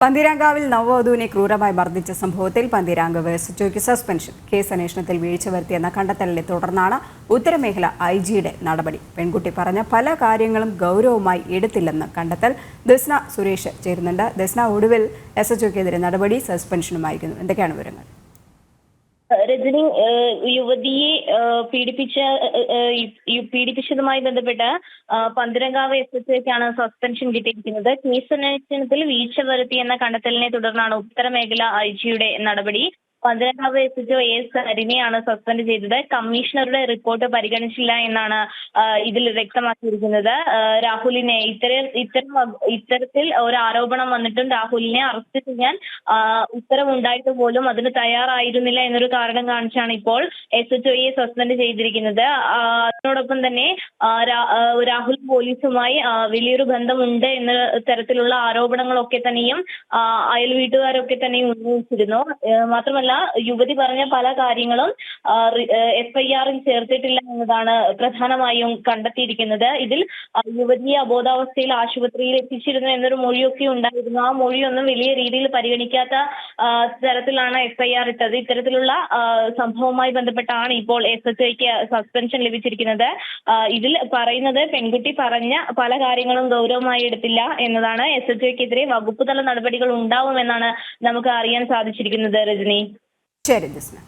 പന്തീരാങ്കാവിൽ നവവധുവിനെ ക്രൂരമായി മർദ്ദിച്ച സംഭവത്തിൽ പന്തീരാങ്കാവ് എസ്എച്ച്ഒയ്ക്ക് സസ്പെൻഷൻ. കേസ് അന്വേഷണത്തിൽ വീഴ്ച വരുത്തിയെന്ന കണ്ടെത്തലിനെ തുടർന്നാണ് ഉത്തരമേഖല ഐജിയുടെ നടപടി. പെൺകുട്ടി പറഞ്ഞ പല കാര്യങ്ങളും ഗൗരവമായി എടുത്തില്ലെന്ന് കണ്ടെത്തൽ. ദസ്ന സുരേഷ് ചേരുന്നുണ്ട്. ദസ്ന, ഒടുവിൽ എസ്എച്ച്ഒയ്ക്കെതിരെ നടപടി, സസ്പെൻഷനുമായിരിക്കുന്നു. എന്തൊക്കെയാണ് വിവരങ്ങൾ? രജനി, യുവതിയെ പീഡിപ്പിച്ചതുമായി ബന്ധപ്പെട്ട് പന്തീരാങ്കാവ് എസ്എച്ച്ഒയ്ക്കാണ് സസ്പെൻഷൻ കിട്ടിയിരിക്കുന്നത്. കേസ് അന്വേഷണത്തിൽ വീഴ്ച വരുത്തിയെന്ന കണ്ടെത്തലിനെ തുടർന്നാണ് ഉത്തരമേഖല ഐജിയുടെ നടപടി. പന്തീരാങ്കാവ് എസ്എച്ച്ഒ എസ് ഹരിനെയാണ് സസ്പെൻഡ് ചെയ്തത്. കമ്മീഷണറുടെ റിപ്പോർട്ട് പരിഗണിച്ചില്ല എന്നാണ് ഇതിൽ വ്യക്തമാക്കിയിരിക്കുന്നത്. രാഹുലിനെ ഇത്തരത്തിൽ ഒരു ആരോപണം വന്നിട്ടും രാഹുലിനെ അറസ്റ്റ് ചെയ്യാൻ ഉത്തരവുണ്ടായിട്ട് പോലും അതിന് തയ്യാറായിരുന്നില്ല എന്നൊരു കാരണം കാണിച്ചാണ് ഇപ്പോൾ എസ്എച്ച്ഒയെ സസ്പെൻഡ് ചെയ്തിരിക്കുന്നത്. അതിനോടൊപ്പം തന്നെ രാഹുൽ പോലീസുമായി വലിയൊരു ബന്ധമുണ്ട് എന്ന തരത്തിലുള്ള ആരോപണങ്ങളൊക്കെ തന്നെയും അയൽ വീട്ടുകാരൊക്കെ തന്നെയും ഉന്നയിച്ചിരുന്നു. മാത്രമല്ല, യുവതി പറഞ്ഞ പല കാര്യങ്ങളും എഫ്ഐആറിൽ ചേർത്തിട്ടില്ല എന്നതാണ് പ്രധാനമായും കണ്ടെത്തിയിരിക്കുന്നത്. ഇതിൽ യുവതിയെ അബോധാവസ്ഥയിൽ ആശുപത്രിയിൽ എത്തിച്ചിരുന്നു എന്നൊരു മൊഴിയൊക്കെ ഉണ്ടായിരുന്നു. ആ മൊഴിയൊന്നും വലിയ രീതിയിൽ പരിഗണിക്കാത്ത തരത്തിലാണ് എഫ്ഐആർ ഇട്ടത്. ഇത്തരത്തിലുള്ള സംഭവവുമായി ബന്ധപ്പെട്ടാണ് ഇപ്പോൾ എസ്എച്ച്ഒയ്ക്ക് സസ്പെൻഷൻ ലഭിച്ചിരിക്കുന്നത്. ഇതിൽ പറയുന്നത് പെൺകുട്ടി പറഞ്ഞ പല കാര്യങ്ങളും ഗൗരവമായി എടുത്തില്ല എന്നതാണ്. എസ്എച്ച്ഒയ്ക്കെതിരെ വകുപ്പ് തല നടപടികൾ ഉണ്ടാവുമെന്നാണ് നമുക്ക് അറിയാൻ സാധിച്ചിരിക്കുന്നത്. രജനി. ശരി, ജസ്ന.